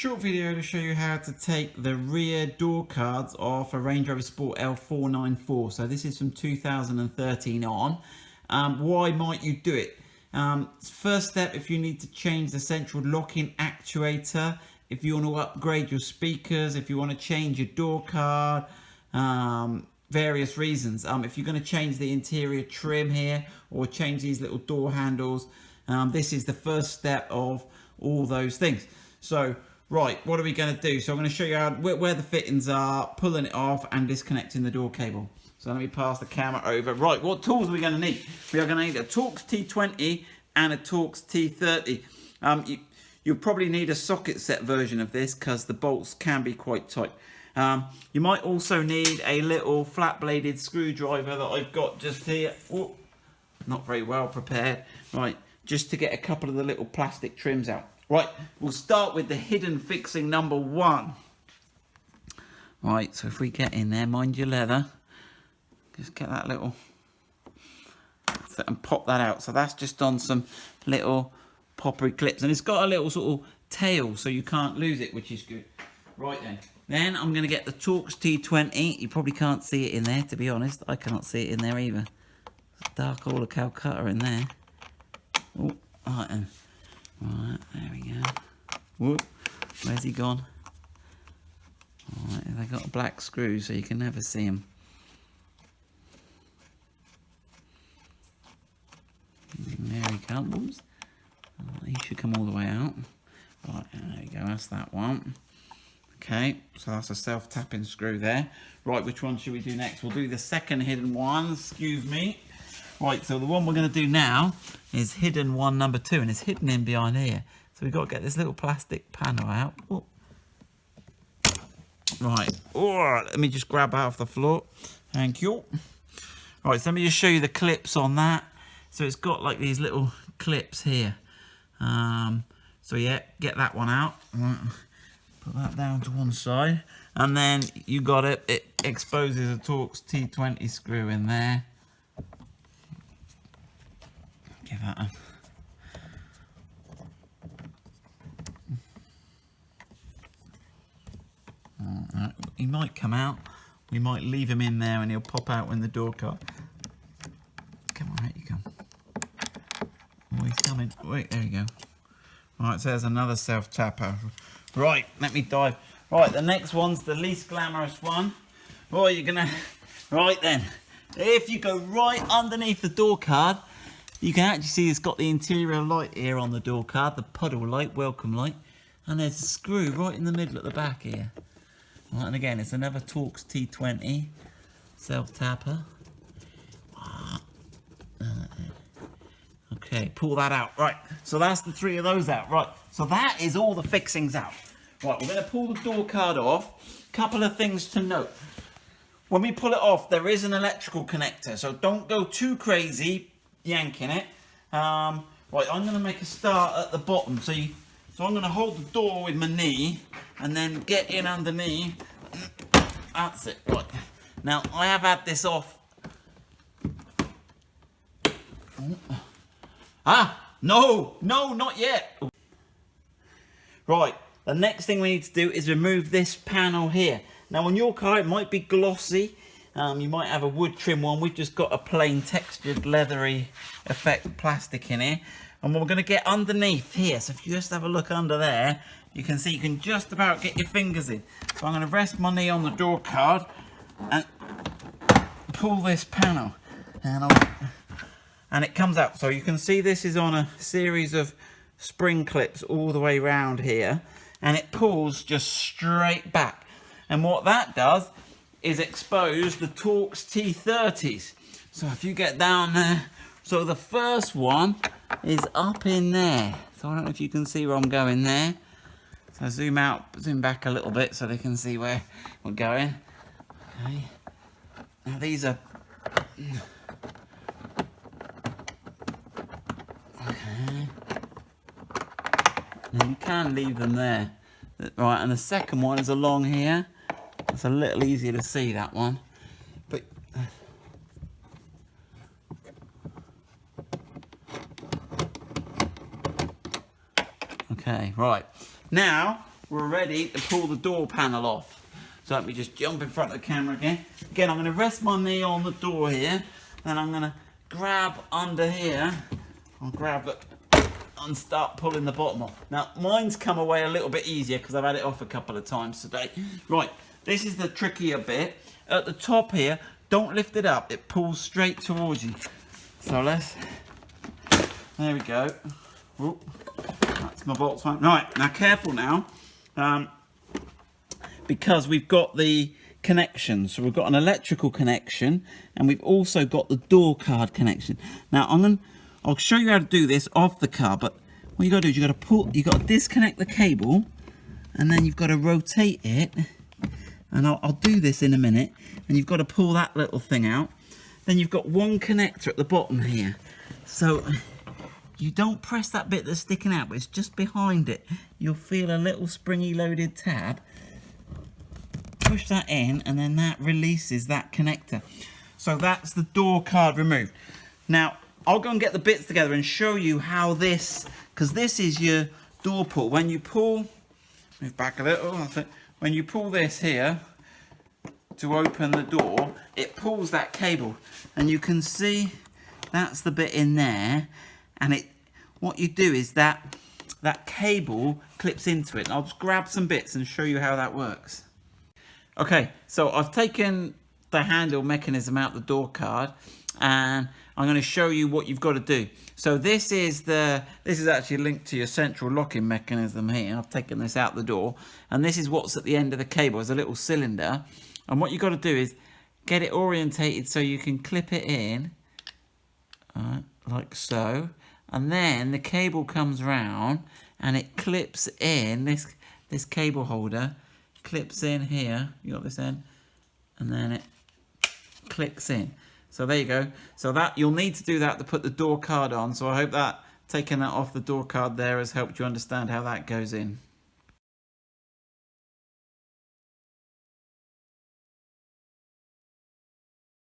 Short video to show you how to take the rear door cards off a Range Rover Sport L494. So this is from 2013 on. Why might you do it? First step, if you need to change the central locking actuator, if you want to upgrade your speakers, if you want to change your door card, various reasons. If you're going to change the interior trim here or change these little door handles, this is the first step of all those things. So right, what are we going to do? So I'm going to show you how, where the fittings are, pulling it off and disconnecting the door cable. So let me pass the camera over. Right, what tools are we going to need? We are going to need a Torx T20 and a Torx T30. You'll probably need a socket set version of this because the bolts can be quite tight. You might also need a little flat bladed screwdriver that I've got just here. Ooh, not very well prepared. Right, just to get a couple of the little plastic trims out. Right, we'll start with the hidden fixing number one. Right, so if we get in there, mind your leather, just get that little, and pop that out. So that's just on some little poppery clips, and it's got a little sort of tail so you can't lose it, which is good. Right then I'm going to get the Torx T20. You probably can't see it in there, to be honest. I can't see it in there either. It's dark all of Calcutta in there. Oh, right then. Right, there we go. Whoop, where's he gone? Alright, they got a black screw so you can never see him. There he comes. Oh, he should come all the way out. Right, there we go, that's that one. Okay, so that's a self-tapping screw there. Right, which one should we do next? We'll do the second hidden one, excuse me. Right, so the one we're going to do now is hidden one number two, and it's hidden in behind here. So we've got to get this little plastic panel out. Whoop. Right, oh, let me just grab out off the floor. Thank you. Right, so let me just show you the clips on that. So it's got like these little clips here. So yeah, get that one out. Right. Put that down to one side. And then you got it. It exposes a Torx T20 screw in there. Give that a... He might come out. We might leave him in there and he'll pop out when the door card. Come on, out you come. Oh, he's coming. Wait, there you go. Right, so there's another self-tapper. Right, let me dive. Right, the next one's the least glamorous one. Right, you're gonna... Right then, if you go right underneath the door card, you can actually see it's got the interior light here on the door card, the puddle light, welcome light. And there's a screw right in the middle at the back here. Right, and again, it's another Torx T20 self-tapper. Okay, pull that out. Right, so that's the three of those out. Right, so that is all the fixings out. Right, we're going to pull the door card off. Couple of things to note. When we pull it off, there is an electrical connector, so don't go too crazy yanking it. Right, I'm going to make a start at the bottom. So I'm going to hold the door with my knee and then get in underneath. That's it. Right. Now, I have had this off. No, not yet. Right, the next thing we need to do is remove this panel here. Now, on your car, it might be glossy. You might have a wood trim one. We've just got a plain textured leathery effect plastic in here. And we're going to get underneath here. So if you just have a look under there, you can see you can just about get your fingers in. So I'm going to rest my knee on the door card and pull this panel. And it comes out. So you can see this is on a series of spring clips all the way around here. And it pulls just straight back. And what that does is expose the Torx T30s. So if you get down there, so the first one is up in there. So I don't know if you can see where I'm going there. So zoom out, zoom back a little bit so they can see where we're going. Okay. Now these are... Okay. Now you can leave them there. Right, and the second one is along here. It's a little easier to see, that one. But okay, right. Now we're ready to pull the door panel off. So let me just jump in front of the camera again. Again, I'm going to rest my knee on the door here, then I'm going to grab under here. I'll grab it and start pulling the bottom off. Now, mine's come away a little bit easier because I've had it off a couple of times today. Right, this is the trickier bit. At the top here, don't lift it up. It pulls straight towards you. So there we go. Whoop. That's my bolts one. Right, now careful now. Because we've got the connection. So we've got an electrical connection and we've also got the door card connection. Now I'll show you how to do this off the car, but what you got to do is you got to disconnect the cable, and then you've got to rotate it, and I'll do this in a minute, and you've got to pull that little thing out. Then you've got one connector at the bottom here, so you don't press that bit that's sticking out, but it's just behind it. You'll feel a little springy loaded tab. Push that in, and then that releases that connector. So that's the door card removed. Now I'll go and get the bits together and show you how this, because this is your door pull. When you pull, move back a little, that's it. When you pull this here to open the door, it pulls that cable, and you can see that's the bit in there, and what you do is that cable clips into it. And I'll just grab some bits and show you how that works. Okay, so I've taken the handle mechanism out the door card, and I'm going to show you what you've got to do. So this is actually linked to your central locking mechanism here. I've taken this out the door, and this is what's at the end of the cable. It's a little cylinder, and what you've got to do is get it orientated so you can clip it in, like so, and then the cable comes round and it clips in. This cable holder clips in here. You got this end, and then it clicks in. So there you go. So that you'll need to do that to put the door card on. So I hope that taking that off the door card there has helped you understand how that goes in.